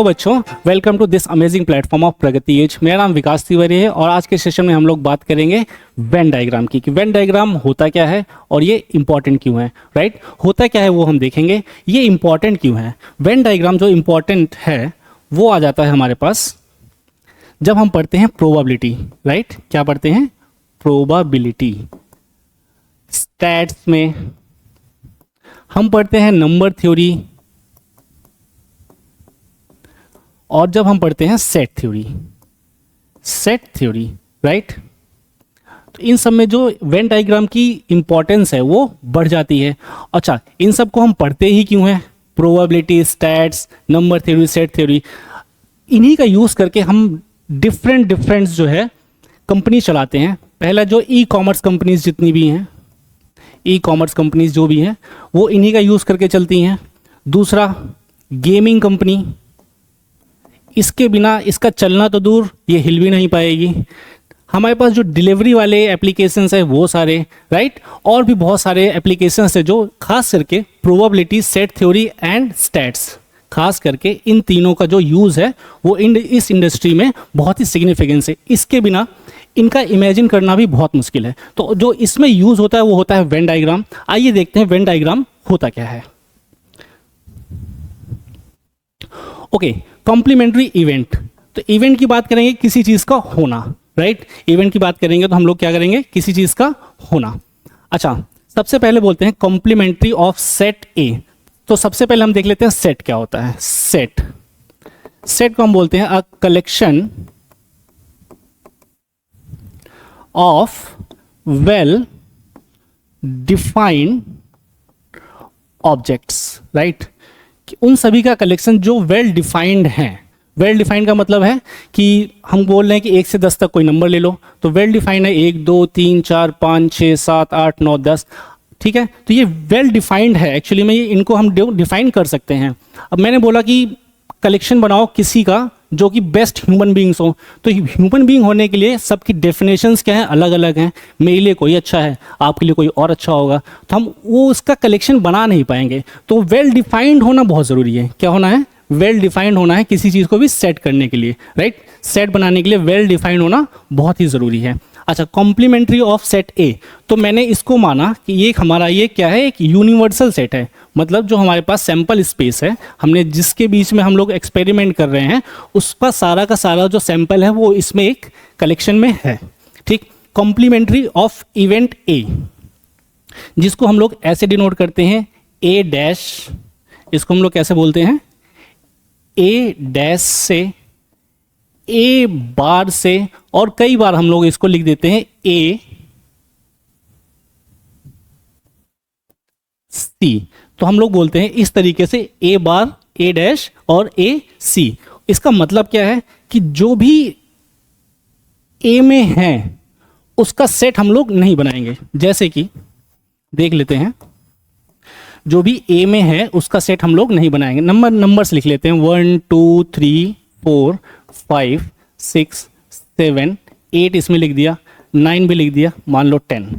Hello बच्चों, welcome to this amazing platform of Pragati Edge. मेरा नाम विकास तिवारी है और आज के सेशन में हम लोग बात करेंगे वेन डायग्राम की कि वेन डायग्राम होता क्या है और ये इंपॉर्टेंट क्यों है। राइट, होता क्या है वो हम देखेंगे, ये इंपॉर्टेंट क्यों है। वेन डायग्राम जो इंपॉर्टेंट है वो आ जाता है हमारे पास जब हम पढ़ते हैं प्रोबेबिलिटी। राइट, क्या पढ़ते हैं? प्रोबेबिलिटी। स्टैट्स में हम पढ़ते हैं नंबर थ्योरी और जब हम पढ़ते हैं सेट थ्योरी। राइट, तो इन सब में जो वेन डायग्राम की इंपॉर्टेंस है वो बढ़ जाती है। अच्छा, इन सब को हम पढ़ते ही क्यों हैं? Probability, stats, number theory, set theory, इन्हीं का यूज़ करके हम डिफरेंट जो है कंपनी चलाते हैं। पहला जो ई कॉमर्स कंपनीज जितनी भी हैं, ई कॉमर्स कंपनीज जो भी हैं वो इन्हीं का यूज़ करके चलती हैं। दूसरा, गेमिंग कंपनी, इसके बिना इसका चलना तो दूर, ये हिल भी नहीं पाएगी। हमारे पास जो डिलीवरी वाले एप्लीकेशंस है वो सारे, राइट, और भी बहुत सारे एप्लीकेशंस है जो खास करके probability, set theory and stats, खास करके इन तीनों का जो यूज़ है वो इस इंडस्ट्री में बहुत ही सिग्निफिकेंस है। इसके बिना इनका इमेजिन करना भी बहुत मुश्किल है। तो जो इसमें यूज़ होता है वो होता है वेन डायग्राम। आइए देखते हैं वेन डायग्राम होता क्या है। Okay, complementary event. तो इवेंट की बात करेंगे किसी चीज़ का होना। राइट, इवेंट की बात करेंगे तो हम लोग क्या करेंगे? किसी चीज़ का होना। अच्छा, सबसे पहले बोलते हैं कॉम्प्लीमेंट्री ऑफ सेट ए। तो सबसे पहले हम देख लेते हैं सेट क्या होता है। सेट को हम बोलते हैं a collection of well defined objects. Right, उन सभी का कलेक्शन जो वेल डिफाइंड हैं। वेल डिफाइंड का मतलब है कि हम बोल रहे हैं कि 1 से 10 तक कोई नंबर ले लो, तो वेल डिफाइंड है 1 2 3 4 5 6 7 8 9 10। ठीक है, तो ये वेल डिफाइंड है। एक्चुअली में इनको हम डिफाइन कर सकते हैं। अब मैंने बोला कि कलेक्शन बनाओ किसी का जो कि बेस्ट ह्यूमन बींग्स हो, तो ह्यूमन बींग होने के लिए सबकी डेफिनेशंस क्या है? अलग अलग हैं। मेरे लिए कोई अच्छा है, आपके लिए कोई और अच्छा होगा, तो हम वो उसका कलेक्शन बना नहीं पाएंगे। तो वेल डिफाइंड होना बहुत ज़रूरी है। क्या होना है? वेल डिफाइंड होना है किसी चीज़ को भी सेट करने के लिए। राइट, सेट बनाने के लिए वेल डिफाइंड होना बहुत ही ज़रूरी है। अच्छा, कॉम्प्लीमेंट्री ऑफ सेट ए, तो मैंने इसको माना कि ये हमारा ये क्या है? एक यूनिवर्सल सेट है। मतलब जो हमारे पास सैंपल स्पेस है, हमने जिसके बीच में हम लोग एक्सपेरिमेंट कर रहे हैं, उसका सारा का सारा जो सैंपल है वो इसमें एक कलेक्शन में है। ठीक, कॉम्प्लीमेंट्री ऑफ इवेंट ए, जिसको हम लोग ऐसे डिनोट करते हैं ए डैश। इसको हम लोग कैसे बोलते हैं? ए डैश से, ए बार से, और कई बार हम लोग इसको लिख देते हैं ए सी। तो हम लोग बोलते हैं इस तरीके से ए बार, ए डैश और ए सी। इसका मतलब क्या है कि जो भी ए में है उसका सेट हम लोग नहीं बनाएंगे। जैसे कि देख लेते हैं, जो भी ए में है उसका सेट हम लोग नहीं बनाएंगे। नंबर्स लिख लेते हैं 1 2 3 4 5 6 7 8, इसमें लिख दिया, 9 भी लिख दिया, मान लो 10।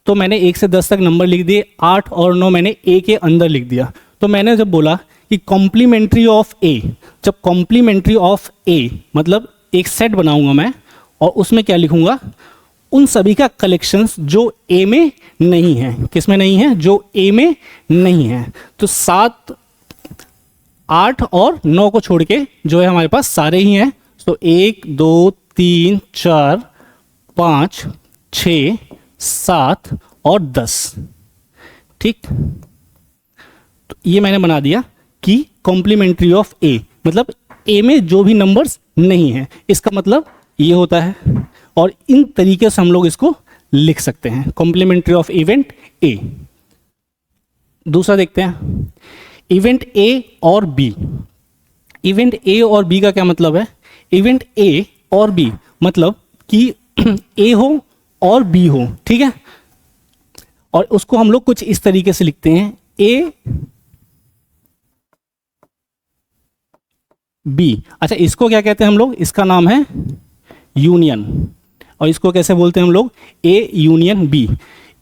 तो मैंने 1 से 10 तक नंबर लिख दिए, 8 और 9 मैंने ए के अंदर लिख दिया। तो मैंने जब बोला कि कॉम्प्लीमेंट्री ऑफ ए, जब कॉम्प्लीमेंट्री ऑफ ए मतलब एक सेट बनाऊंगा मैं और उसमें क्या लिखूंगा? उन सभी का कलेक्शंस जो ए में नहीं है। किस में नहीं है? जो ए में नहीं है। तो 7 8 और 9 को छोड़ के जो है हमारे पास सारे ही हैं। तो 1 2 3 4 5 6 7 और 10। ठीक, तो ये मैंने बना दिया कि कॉम्प्लीमेंट्री ऑफ ए, मतलब ए में जो भी नंबर्स नहीं है, इसका मतलब ये होता है। और इन तरीके से हम लोग इसको लिख सकते हैं, कॉम्प्लीमेंट्री ऑफ इवेंट ए। दूसरा देखते हैं, इवेंट ए और बी। इवेंट ए और बी का क्या मतलब है? इवेंट ए और बी मतलब कि ए हो और बी हो। ठीक है, और उसको हम लोग कुछ इस तरीके से लिखते हैं ए बी। अच्छा, इसको क्या कहते हैं हम लोग? इसका नाम है यूनियन। और इसको कैसे बोलते हैं हम लोग? A union B.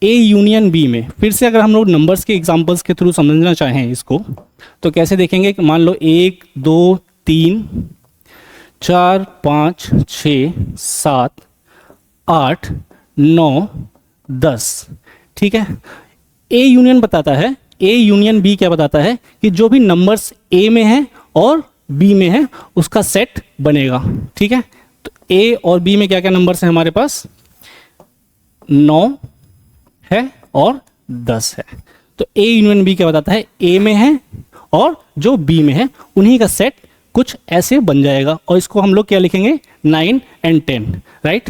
A union B में फिर से अगर हम लोग नंबर्स के एग्जांपल्स के थ्रू समझना चाहें इसको, तो कैसे देखेंगे कि मान लो 1 2 3 4 5 6 7 8 9 10। ठीक है, ए यूनियन बताता है, ए यूनियन बी क्या बताता है कि जो भी नंबर्स ए में है और बी में है उसका सेट बनेगा। ठीक है, तो ए और बी में क्या क्या नंबर्स हैं हमारे पास, 9 है और 10 है। तो ए यूनियन बी क्या बताता है, ए में है और जो बी में है उन्हीं का सेट कुछ ऐसे बन जाएगा, और इसको हम लोग क्या लिखेंगे, 9 और 10, राइट।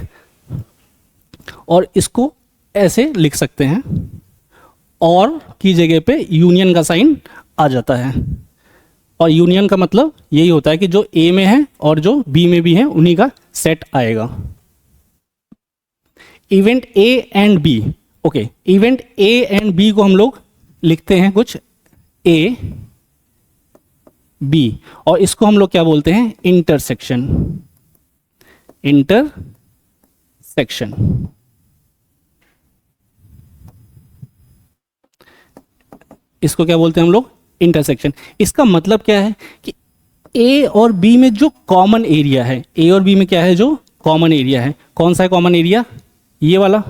और इसको ऐसे लिख सकते हैं, और की जगह पे यूनियन का साइन आ जाता है, और यूनियन का मतलब यही होता है कि जो ए में है और जो बी में भी है उन्हीं का सेट आएगा। Event A and B, okay, event A and B को हम लोग लिखते हैं कुछ ए बी, और इसको हम लोग क्या बोलते हैं, इंटरसेक्शन, इंटरसेक्शन। इसको क्या बोलते हैं हम लोग, इंटरसेक्शन। इसका मतलब क्या है कि ए और बी में जो कॉमन एरिया है, ए और बी में क्या है जो कॉमन एरिया है, कौन सा है कॉमन एरिया, ये वाला,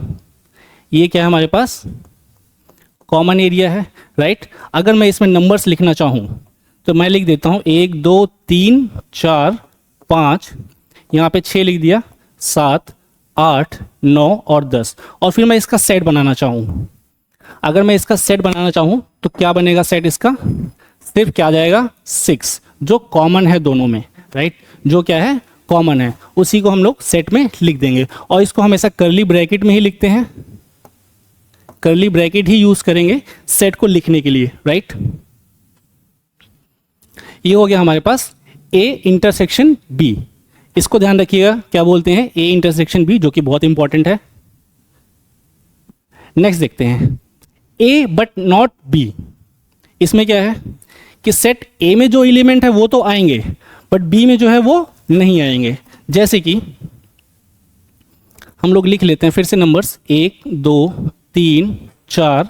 ये क्या है हमारे पास कॉमन एरिया है, राइट। अगर मैं इसमें नंबर्स लिखना चाहूं तो मैं लिख देता हूं 1 2 3 4 5, यहाँ पे 6 लिख दिया, 7 8 9 और 10। और फिर मैं इसका सेट बनाना चाहूं, अगर मैं इसका सेट बनाना चाहूं तो क्या बनेगा सेट इसका, सिर्फ क्या आ जाएगा 6, जो कॉमन है दोनों में, राइट, जो क्या है कॉमन है उसी को हम लोग सेट में लिख देंगे। और इसको हम ऐसा करली ब्रैकेट में ही लिखते हैं, करली ब्रैकेट ही यूज करेंगे सेट को लिखने के लिए, राइट। ये हो गया हमारे पास ए इंटरसेक्शन बी। इसको ध्यान रखिएगा क्या बोलते हैं, ए इंटरसेक्शन बी, जो कि बहुत इंपॉर्टेंट है। नेक्स्ट देखते हैं ए बट नॉट बी। इसमें क्या है कि सेट ए में जो एलिमेंट है वो तो आएंगे, बट बी में जो है वो नहीं आएंगे। जैसे कि हम लोग लिख लेते हैं फिर से नंबर्स 1 2 3 4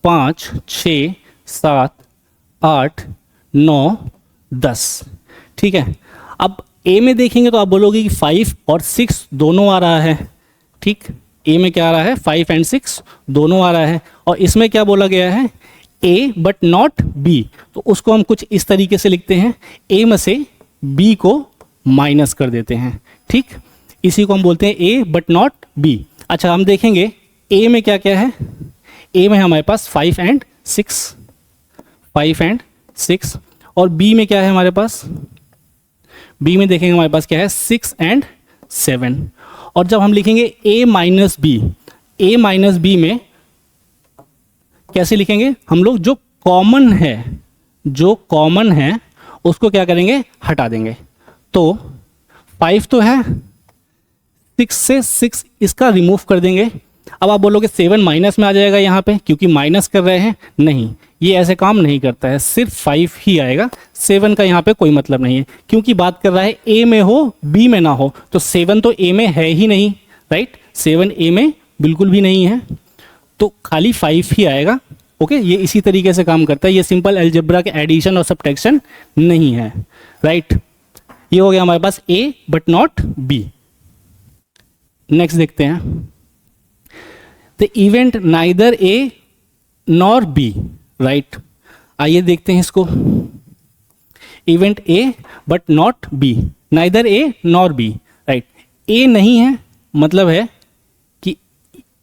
5 6 7 8 9 10। ठीक है, अब ए में देखेंगे तो आप बोलोगे कि 5 और 6 दोनों आ रहा है। ठीक, ए में क्या आ रहा है, 5 और 6 दोनों आ रहा है। और इसमें क्या बोला गया है, ए बट नॉट बी, तो उसको हम कुछ इस तरीके से लिखते हैं, ए में से बी को माइनस कर देते हैं। ठीक, इसी को हम बोलते हैं ए बट नॉट बी। अच्छा, हम देखेंगे ए में क्या क्या है, ए में हमारे पास 5 और 6, 5 और 6, और बी में क्या है हमारे पास, बी में देखेंगे हमारे पास क्या है 6 और 7। और जब हम लिखेंगे a minus B, A minus B में कैसे लिखेंगे हम लोग, जो कॉमन है, जो कॉमन है उसको क्या करेंगे, हटा देंगे। तो 5 तो है, 6 से 6 इसका रिमूव कर देंगे। अब आप बोलोगे 7 माइनस में आ जाएगा यहाँ पे, क्योंकि माइनस कर रहे हैं, नहीं, ये ऐसे काम नहीं करता है, सिर्फ 5 ही आएगा, 7 का यहाँ पे कोई मतलब नहीं है, क्योंकि बात कर रहा है ए में हो बी में ना हो। तो 7 तो ए में है ही नहीं, राइट, 7 ए में बिल्कुल भी नहीं है, तो खाली 5 ही आएगा। ओके, ये इसी तरीके से काम करता है, ये सिंपल अलजेब्रा के एडिशन और सब्ट्रैक्शन नहीं है, राइट। ये हो गया हमारे पास ए बट नॉट बी। नेक्स्ट देखते हैं, the event neither A nor be, right. आइए देखते हैं इसको, event A but not be, neither A nor be, right. ए नहीं है मतलब है कि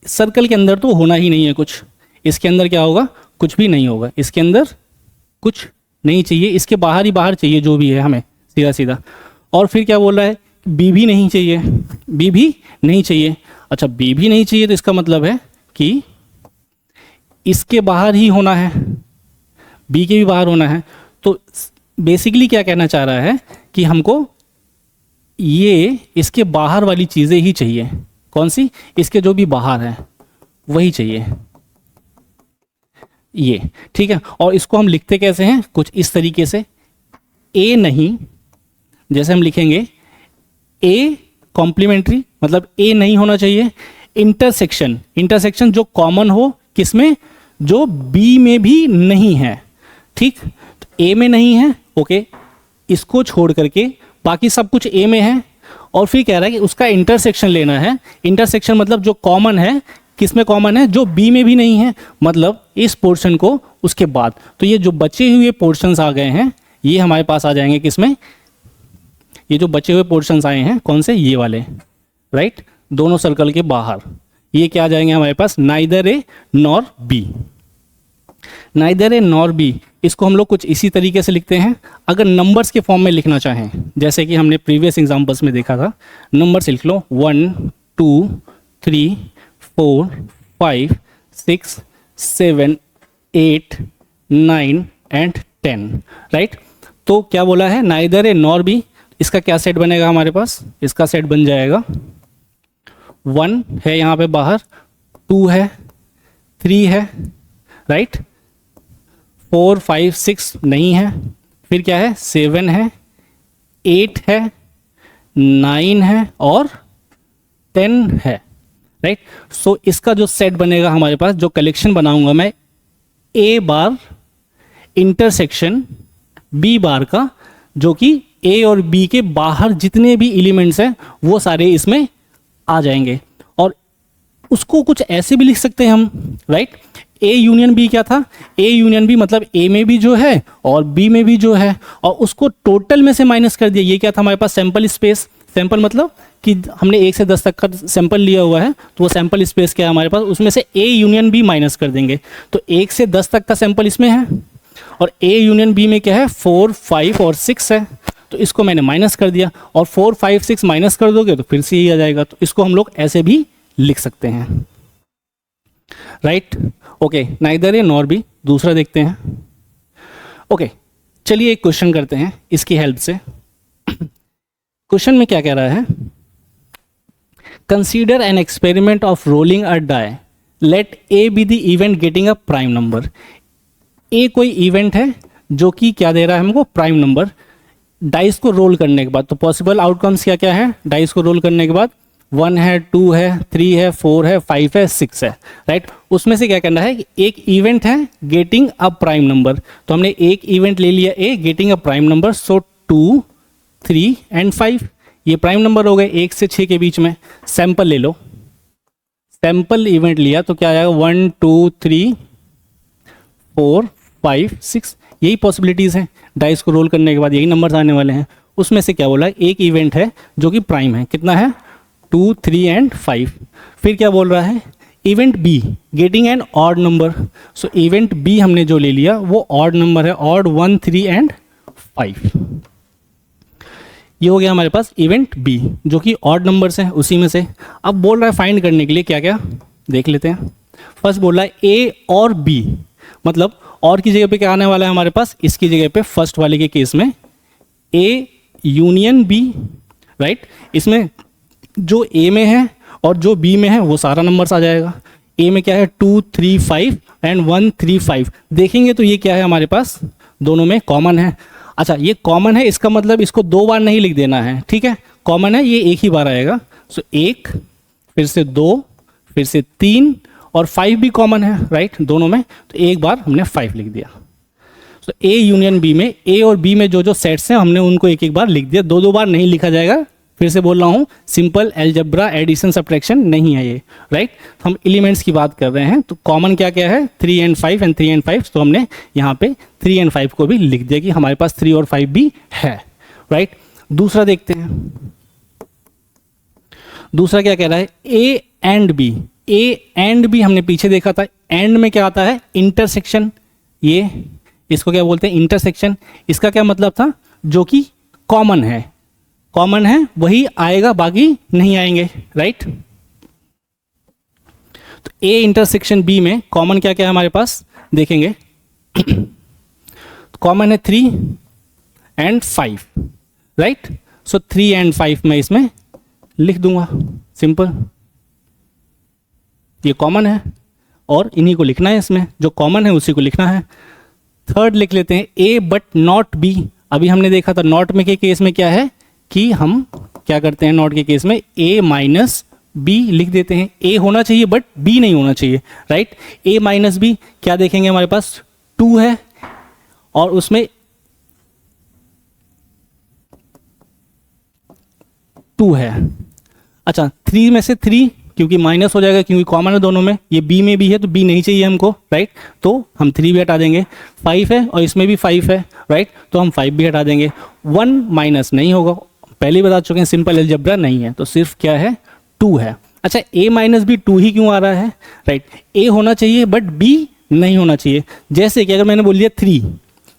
सर्कल के अंदर तो होना ही नहीं है कुछ, इसके अंदर क्या होगा, कुछ भी नहीं होगा, इसके अंदर कुछ नहीं चाहिए, इसके बाहर ही बाहर चाहिए जो भी है हमें, सीधा सीधा। और फिर क्या बोल रहा है, बी भी नहीं चाहिए, बी भी नहीं चाहिए। अच्छा, बी भी नहीं चाहिए तो इसका मतलब है कि इसके बाहर ही होना है, बी के भी बाहर होना है। तो बेसिकली क्या कहना चाह रहा है कि हमको ये इसके बाहर वाली चीज़ें ही चाहिए। कौन सी, इसके जो भी बाहर है वही चाहिए, ये, ठीक है। और इसको हम लिखते कैसे हैं, कुछ इस तरीके से, ए नहीं, जैसे हम लिखेंगे ए कॉम्प्लीमेंट्री, मतलब ए नहीं होना चाहिए। इंटरसेक्शन, इंटरसेक्शन जो कॉमन हो, किसमें, जो बी में भी नहीं है। ठीक, तो ए में नहीं है, ओके, इसको छोड़ करके बाकी सब कुछ ए में है, और फिर कह रहा है कि उसका इंटरसेक्शन लेना है। इंटरसेक्शन मतलब जो कॉमन है, किस में कॉमन है, जो बी में भी नहीं है, मतलब इस पोर्शन को उसके बाद। तो ये जो बचे हुए पोर्शंस आ गए हैं ये हमारे पास आ जाएंगे किसमें, ये जो बचे हुए पोर्शंस आए हैं कौन से, ये वाले, राइट, दोनों सर्कल के बाहर, ये क्या आ जाएंगे हमारे पास, neither A nor be. Neither A nor be, इसको हम लोग कुछ इसी तरीके से लिखते हैं। अगर नंबर्स के फॉर्म में लिखना चाहें, जैसे कि हमने प्रीवियस एग्जांपल्स में देखा था, नंबर्स लिख लो 1 2 3 4 5 6 7 8 9 एंड 10, राइट। तो क्या बोला है, नाइदर ए नॉर बी, इसका क्या सेट बनेगा हमारे पास, इसका सेट बन जाएगा 1 है यहाँ पे बाहर, 2 है, 3 है, राइट, 4 5 6 नहीं है, फिर क्या है, 7 है, 8 है, 9 है और 10 है, राइट। सो इसका जो सेट बनेगा हमारे पास, जो कलेक्शन बनाऊंगा मैं, ए बार इंटरसेक्शन बी बार का, जो कि ए और बी के बाहर जितने भी एलिमेंट्स हैं वो सारे इसमें आ जाएंगे। और उसको कुछ ऐसे भी लिख सकते हैं हम, राइट। ए यूनियन बी क्या था, ए यूनियन बी मतलब ए में भी जो है और बी में भी जो है, और उसको टोटल में से माइनस कर दिया। ये क्या था हमारे पास, सैंपल स्पेस। सैंपल मतलब कि हमने 1 से 10 तक का सैंपल लिया हुआ है, तो वो सैंपल स्पेस क्या है हमारे पास, उसमें से ए यूनियन बी माइनस कर देंगे। तो 1 से 10 तक का सैंपल इसमें है, और ए यूनियन बी में क्या है, 4 5 और 6 है, तो इसको मैंने माइनस कर दिया। और 4 5 6 माइनस कर दोगे तो फिर से यही आ जाएगा। तो इसको हम लोग ऐसे भी लिख सकते हैं, right. Okay, neither A nor be. दूसरा देखते हैं। ओके, चलिए एक क्वेश्चन करते हैं इसकी हेल्प से। क्वेश्चन में क्या कह रहा है, consider an experiment of rolling a die, late A be the event getting a prime number. ए कोई इवेंट है जो कि क्या दे रहा है हमको, प्राइम नंबर। डाइस को रोल करने के बाद तो पॉसिबल आउटकम्स क्या क्या है, डाइस को रोल करने के बाद 1 है, 2 है, 3 है, 4 है, 5 है, 6 है, राइट। उसमें से क्या करना है कि एक इवेंट है गेटिंग अ प्राइम नंबर, तो हमने एक इवेंट ले लिया a getting a prime number, so 2 3 and 5 ये प्राइम नंबर हो गए 1 से 6 के बीच में। सैंपल ले लो, सैंपल इवेंट लिया तो क्या आएगा, 1 2 3 4 5 6, यही पॉसिबिलिटीज़ हैं। डाइस को रोल करने के बाद यही नंबर्स आने वाले हैं। उसमें से क्या बोला है, एक इवेंट है जो कि प्राइम है, कितना है, 2 3 एंड 5। फिर क्या बोल रहा है, event B getting an odd number. So event B हमने जो ले लिया वो ऑड नंबर है, ऑड 1 3 एंड 5। ये हो गया हमारे पास इवेंट बी जो कि ऑड नंबर्स हैं उसी में से। अब बोल रहा है फाइंड करने के लिए क्या क्या, देख लेते हैं। फर्स्ट बोल रहा है ए और बी, मतलब और की जगह पे क्या आने वाला है हमारे पास, इसकी जगह पे फर्स्ट वाले के केस में ए यूनियन बी, राइट। इसमें जो ए में है और जो बी में है वो सारा नंबर्स आ जाएगा। ए में क्या है, 2 3 5 एंड 1 3 5। देखेंगे तो ये क्या है हमारे पास, दोनों में कॉमन है। अच्छा, ये कॉमन है, इसका मतलब इसको 2 बार नहीं लिख देना है, ठीक है। कॉमन है, ये एक ही बार आएगा। सो 1, फिर से 2, फिर से 3 और 5 भी कॉमन है, राइट, दोनों में। तो एक बार हमने 5 लिख दिया। तो ए यूनियन बी में, ए और बी में जो जो सेट्स हैं हमने उनको एक एक बार लिख दिया, 2 बार नहीं लिखा जाएगा। फिर से बोल रहा हूँ, सिंपल अलजेब्रा एडिशन सब्ट्रैक्शन नहीं है ये, राइट। हम एलिमेंट्स की बात कर रहे हैं, तो कॉमन क्या क्या है, 3 एंड 5 एंड 3 एंड 5। तो हमने यहाँ पे 3 एंड 5 को भी लिख दिया कि हमारे पास 3 और 5 भी है, राइट। दूसरा देखते हैं, दूसरा क्या कह रहा है, A and B. A and B हमने पीछे देखा था, एंड में क्या आता है, इंटरसेक्शन। ये इसको क्या बोलते हैं, इंटरसेक्शन। इसका क्या मतलब था, जो कि कॉमन है, कॉमन है वही आएगा, बाकी नहीं आएंगे, राइट। तो ए इंटरसेक्शन बी में कॉमन क्या क्या है हमारे पास, देखेंगे। कॉमन है 3 एंड 5, राइट। सो 3 एंड 5 मैं इसमें लिख दूंगा, सिंपल। ये कॉमन है और इन्हीं को लिखना है, इसमें जो कॉमन है उसी को लिखना है। थर्ड लिख लेते हैं, ए बट नॉट बी। अभी हमने देखा था नॉट में के केस में क्या है कि हम क्या करते हैं, नॉट के केस में ए माइनस बी लिख देते हैं। ए होना चाहिए बट बी नहीं होना चाहिए, राइट। ए माइनस बी क्या देखेंगे, हमारे पास 2 है और उसमें 2 है। अच्छा 3 में से 3 क्योंकि माइनस हो जाएगा क्योंकि कॉमन है दोनों में, ये बी में भी है तो बी नहीं चाहिए हमको, राइट, तो हम 3 भी हटा देंगे। 5 है और इसमें भी 5 है, राइट, तो हम 5 भी हटा देंगे। 1 माइनस नहीं होगा, पहले ही बता चुके हैं सिंपल अलजेब्रा नहीं है, तो सिर्फ क्या है 2 है। अच्छा a माइनस बी 2 ही क्यों आ रहा है, राइट, a होना चाहिए बट b नहीं होना चाहिए। जैसे कि अगर मैंने बोल दिया 3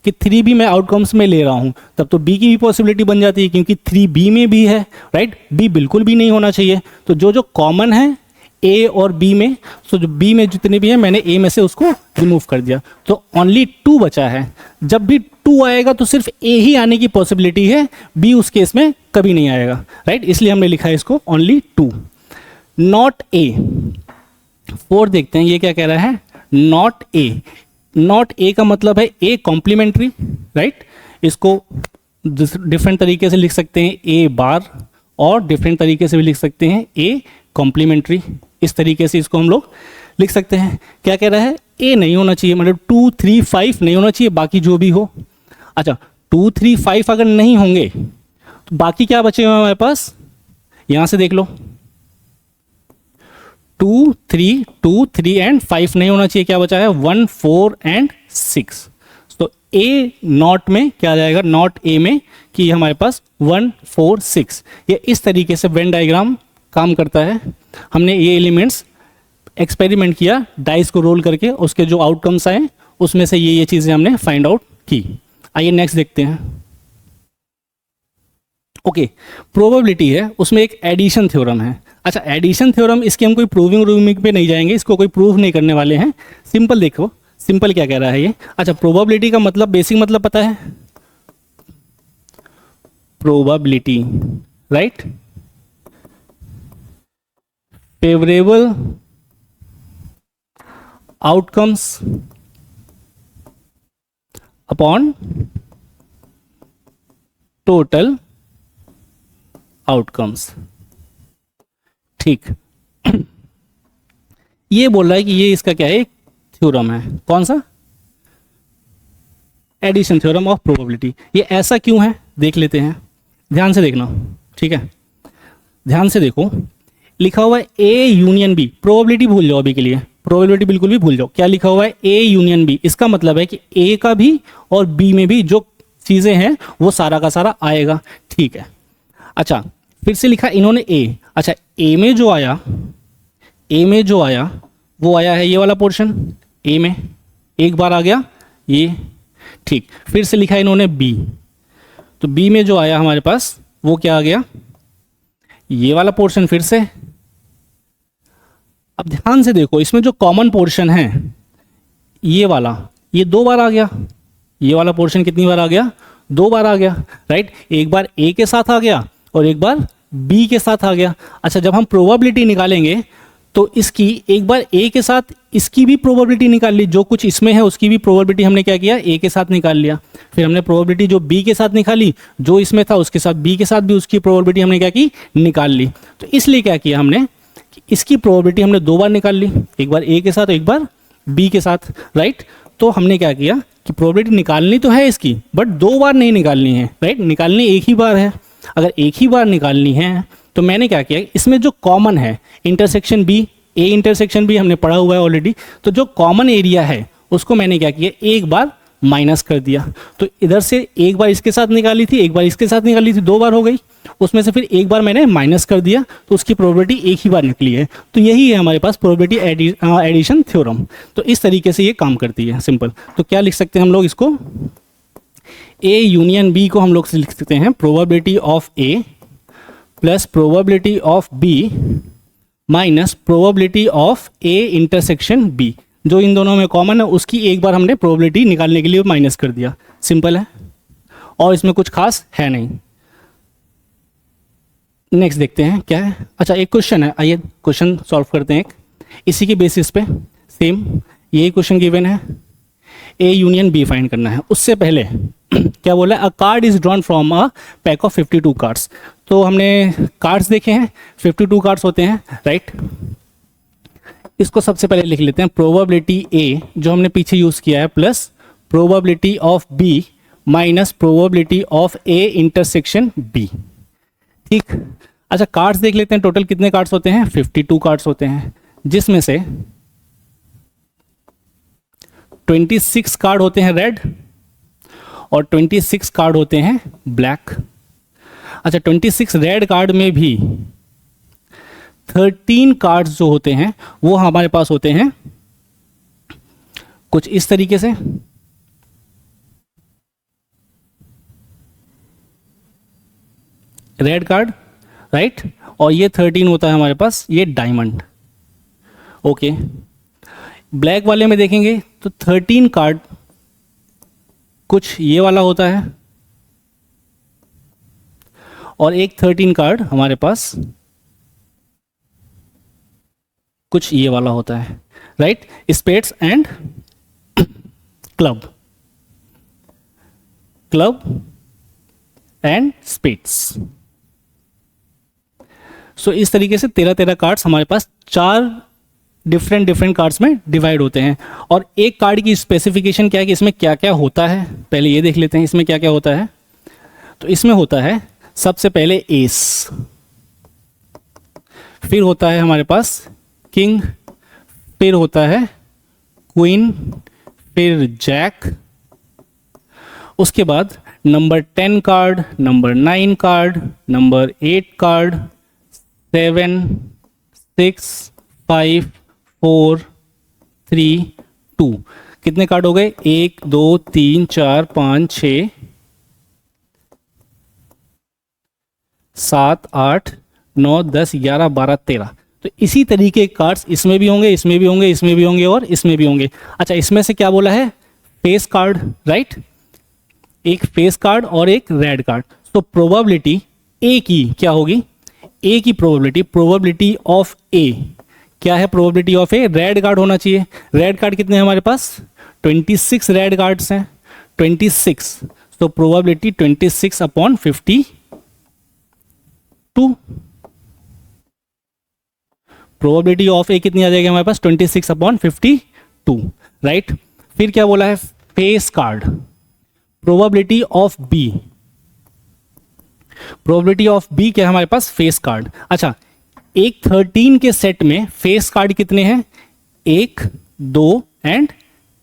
कि 3 भी मैं आउटकम्स में ले रहा हूँ, तब तो b की भी पॉसिबिलिटी बन जाती है क्योंकि 3b में भी है, राइट, b बिल्कुल भी नहीं होना चाहिए। तो जो जो कॉमन है a और b में, तो जो b में जितने भी हैं मैंने a में से उसको रिमूव कर दिया, तो ओनली 2 बचा है। जब भी 2 आएगा तो सिर्फ a ही आने की पॉसिबिलिटी है, b उस केस में कभी नहीं आएगा, राइट, इसलिए हमने लिखा है इसको ओनली 2। नॉट a 4 देखते हैं ये क्या कह रहा है, नॉट a। नॉट a का मतलब है a कॉम्प्लीमेंट्री, राइट, इसको डिफरेंट तरीके से लिख सकते हैं a बार, और डिफरेंट तरीके से भी लिख सकते हैं a कॉम्प्लीमेंट्री, इस तरीके से इसको हम लोग लिख सकते हैं। क्या कह रहा है, a नहीं होना चाहिए, मतलब 2 3 5 नहीं होना चाहिए, बाकी जो भी हो। अच्छा 2 3 5 अगर नहीं होंगे तो बाकी क्या बचे हुए हमारे पास, यहां से देख लो, 2 3 एंड 5 नहीं होना चाहिए, क्या बचा है 1 4 एंड 6। तो ए नॉट में क्या आ जाएगा, नॉट ए में कि हमारे पास 1 4 6, ये इस तरीके से वेन डायग्राम काम करता है। हमने ये एलिमेंट्स एक्सपेरिमेंट किया, डाइस को रोल करके उसके जो आउटकम्स आए उसमें से ये चीज़ें हमने फाइंड आउट की। आइए नेक्स्ट देखते हैं। ओके, प्रोबेबिलिटी है, उसमें एक एडिशन थ्योरम है। अच्छा एडिशन थ्योरम, इसके हम कोई प्रूविंग रूमिंग पे नहीं जाएंगे, इसको कोई प्रूव नहीं करने वाले हैं। सिंपल देखो, सिंपल क्या कह रहा है ये। अच्छा प्रोबेबिलिटी का मतलब, बेसिक मतलब पता है, probability, right, favourable outcomes upon total outcomes. ठीक, ये बोल रहा है कि ये इसका क्या है, थ्योरम है, कौन सा, एडिशन थ्योरम ऑफ प्रोबेबिलिटी। ये ऐसा क्यों है देख लेते हैं, ध्यान से देखना, ठीक है, ध्यान से देखो, लिखा हुआ है ए यूनियन बी। प्रोबेबिलिटी भूल जाओ अभी के लिए, प्रोबेबिलिटी बिल्कुल भी भूल जाओ। क्या लिखा हुआ है, ए यूनियन बी, इसका मतलब है कि ए का भी और बी में भी जो चीजें हैं वो सारा का सारा आएगा, ठीक है। अच्छा फिर से लिखा इन्होंने ए, अच्छा ए में जो आया, ए में जो आया वो आया है ये वाला पोर्शन, ए में एक बार आ गया ये, ठीक। फिर से लिखा इन्होंने बी, तो बी में जो आया हमारे पास वो क्या आ गया, ये वाला पोर्शन फिर से। अब ध्यान से देखो, इसमें जो कॉमन पोर्शन है ये वाला, ये 2 बार आ गया, ये वाला पोर्शन कितनी बार आ गया, 2 बार आ गया, राइट, एक बार ए के साथ आ गया और एक बार बी के साथ आ गया। अच्छा जब हम प्रोबेबिलिटी निकालेंगे तो इसकी एक बार ए के साथ इसकी भी प्रोबेबिलिटी निकाल ली, जो कुछ इसमें है उसकी भी प्रोबेबिलिटी हमने क्या किया, ए के साथ निकाल लिया। फिर हमने प्रोबेबिलिटी जो बी के साथ निकाली, जो इसमें था उसके साथ बी के साथ भी उसकी प्रोबेबिलिटी हमने क्या की, निकाल ली। तो इसलिए क्या किया हमने कि इसकी प्रोबेबिलिटी हमने 2 बार निकाल ली, एक बार ए के साथ एक बार बी के साथ, राइट। तो हमने क्या किया कि प्रोबेबिलिटी निकालनी तो है इसकी, बट 2 बार नहीं निकालनी है, राइट, निकालनी एक ही बार है। अगर एक ही बार निकालनी है तो मैंने क्या किया, इसमें जो कॉमन है intersection B, A intersection B हमने पढ़ा हुआ है ऑलरेडी, तो जो कॉमन एरिया है उसको मैंने क्या किया, एक बार माइनस कर दिया। तो इधर से एक बार इसके साथ निकाली थी, एक बार इसके साथ निकाली थी, 2 बार हो गई, उसमें से फिर एक बार मैंने माइनस कर दिया, तो उसकी प्रोबेबिलिटी एक ही बार निकली है। तो यही है हमारे पास प्रोबेबिलिटी एडिशन थ्योरम। तो इस तरीके से ये काम करती है, सिंपल। तो क्या लिख सकते हैं हम लोग इसको, ए यूनियन बी को हम लोग लिख सकते हैं probability of A plus probability of B minus probability of A intersection B. जो इन दोनों में कॉमन है उसकी एक बार हमने प्रोबेबिलिटी निकालने के लिए माइनस कर दिया, सिंपल है, और इसमें कुछ खास है नहीं। नेक्स्ट देखते हैं क्या है। अच्छा एक क्वेश्चन है, आइए क्वेश्चन सॉल्व करते हैं। एक इसी के बेसिस पे सेम यही क्वेश्चन गिवन है, ए यूनियन बी फाइंड करना है। उससे पहले क्या बोला, अ card is drawn from a pack of 52 cards. तो हमने कार्ड्स देखे हैं, 52 कार्ड्स होते हैं, राइट। इसको सबसे पहले लिख लेते हैं, प्रोबेबिलिटी ए जो हमने पीछे यूज किया है plus probability of B minus probability of A intersection B, ठीक। अच्छा कार्ड्स देख लेते हैं, टोटल कितने कार्ड्स होते हैं, 52 कार्ड्स होते हैं, जिसमें से 26 कार्ड होते हैं रेड और 26 कार्ड होते हैं ब्लैक। अच्छा 26 रेड कार्ड में भी 13 कार्ड्स जो होते हैं वो हमारे पास होते हैं कुछ इस तरीके से। रेड कार्ड, राइट, और ये 13 होता है हमारे पास ये डायमंड। ओके, ब्लैक वाले में देखेंगे तो 13 कार्ड कुछ ये वाला होता है और एक 13 कार्ड हमारे पास कुछ ये वाला होता है, right, spades and club, club and spades. So इस तरीके से 13 कार्ड्स हमारे पास 4 डिफरेंट कार्ड्स में डिवाइड होते हैं। और एक कार्ड की स्पेसिफिकेशन क्या है कि इसमें क्या क्या होता है, पहले ये देख लेते हैं इसमें क्या क्या होता है। तो इसमें होता है सबसे पहले एस, फिर होता है हमारे पास किंग, फिर होता है क्वीन, फिर जैक, उसके बाद number 10 card, number 9 card, number 8 card, 7, 6, 5, 4, 3, 2। कितने कार्ड हो गए, 1 2 3 4 5 6 7 8 9 10 11 12 13। तो इसी तरीके के कार्ड्स इसमें भी होंगे, इसमें भी होंगे, इसमें भी होंगे और इसमें भी होंगे। अच्छा इसमें से क्या बोला है, फेस कार्ड, राइट, एक फेस कार्ड और एक रेड कार्ड। तो प्रोबेबिलिटी ए की क्या होगी, ए की प्रोबेबिलिटी ऑफ ए क्या है, probability of A, red card होना चाहिए। रेड कार्ड कितने हैं हमारे पास, 26 रेड कार्ड्स हैं, 26। तो प्रोबेबिलिटी 26/52। प्रोबेबिलिटी ऑफ ए कितनी आ जाएगी हमारे पास, 26/52, राइट। फिर क्या बोला है, face card, probability of B, probability of B क्या है हमारे पास, फेस कार्ड। अच्छा एक 13 के सेट में फेस कार्ड कितने हैं, 1 2 एंड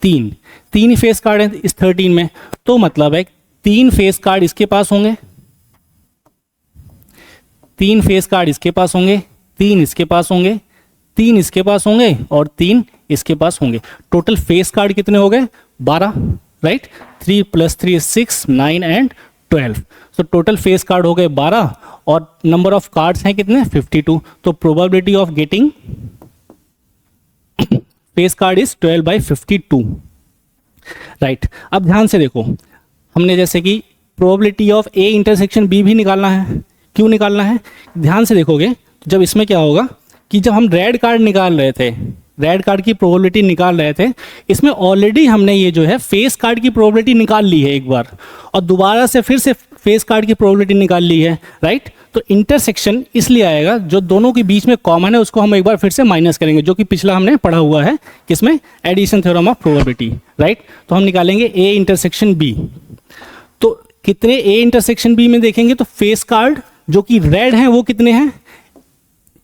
3, 3 ही फेस कार्ड हैं इस 13 में। तो मतलब है 3 फेस कार्ड इसके पास होंगे, 3 फेस कार्ड इसके पास होंगे, 3 इसके पास होंगे, 3 इसके पास होंगे और 3 इसके पास होंगे। टोटल फेस कार्ड कितने हो गए, 12, right, 3 + 3 6 9 and 12। So total face card हो गए 12 और नंबर ऑफ कार्ड्स हैं कितने, 52। तो probability of getting face card is 12/52, right. अब ध्यान से देखो, हमने जैसे कि probability of A intersection B भी निकालना है। क्यों निकालना है, ध्यान से देखोगे जब इसमें क्या होगा कि जब हम रेड कार्ड निकाल रहे थे, रेड कार्ड की प्रोबेबिलिटी निकाल रहे थे, इसमें ऑलरेडी हमने ये जो है फेस कार्ड की प्रोबेबिलिटी निकाल ली है एक बार और दोबारा से फिर से फेस कार्ड की प्रोबेबिलिटी निकाल ली है, राइट। तो इंटरसेक्शन इसलिए आएगा, जो दोनों के बीच में कॉमन है उसको हम एक बार फिर से माइनस करेंगे, जो कि पिछला हमने पढ़ा हुआ है किसमें, addition theorem of probability, right. तो हम निकालेंगे ए इंटरसेक्शन बी। तो कितने ए इंटरसेक्शन बी में देखेंगे तो फेस कार्ड जो कि रेड हैं वो कितने हैं,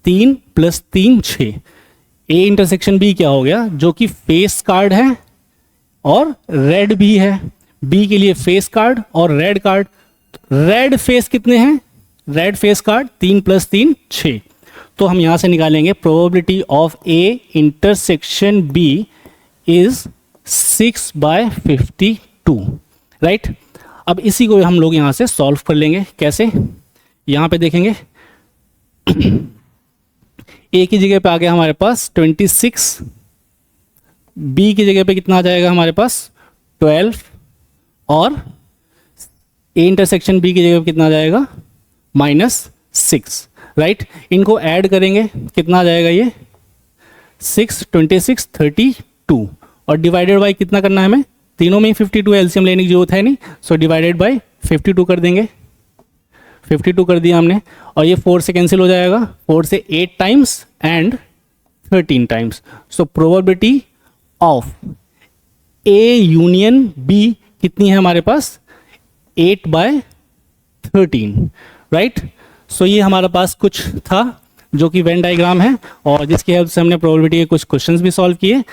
3 + 3 6। ए इंटरसेक्शन बी क्या हो गया, जो कि फेस कार्ड है और रेड भी है, बी के लिए फेस कार्ड और रेड कार्ड। रेड फेस कितने हैं, रेड फेस कार्ड 3 + 3 6। तो हम यहां से निकालेंगे probability of A intersection B is 6/52, right. अब इसी को हम लोग यहां से सॉल्व कर लेंगे, कैसे, यहां पे देखेंगे ए की जगह पे आ गया हमारे पास 26, बी की जगह पे कितना आ जाएगा हमारे पास 12 और ए इंटरसेक्शन बी की जगह पे कितना आ जाएगा -6, राइट। इनको ऐड करेंगे कितना आ जाएगा, ये 6 26 32 और डिवाइडेड बाय कितना करना है हमें, तीनों में ही 52 एलसीएम लेने की जरूरत है नहीं, सो डिवाइडेड बाय 52 कर देंगे, 52 कर दिया हमने और ये 4 से कैंसिल हो जाएगा, 4 से 8 times and 13 times. So probability of A union B कितनी है हमारे पास, 8/13, राइट। सो ये हमारे पास कुछ था जो कि वेन डायग्राम है, और जिसकी हेल्प से हमने प्रोबेबिलिटी के कुछ क्वेश्चंस भी सॉल्व किए।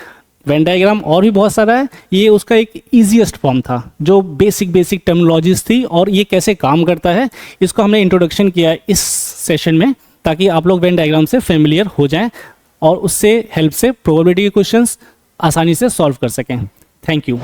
वेन डायग्राम और भी बहुत सारा है, ये उसका एक ईजीएस्ट फॉर्म था जो बेसिक टर्मिनोलॉजीज थी और ये कैसे काम करता है इसको हमने इंट्रोडक्शन किया है इस सेशन में, ताकि आप लोग वेन डायग्राम से फेमिलियर हो जाएं और उससे हेल्प से प्रोबेबिलिटी के क्वेश्चंस आसानी से सॉल्व कर सकें। Thank you.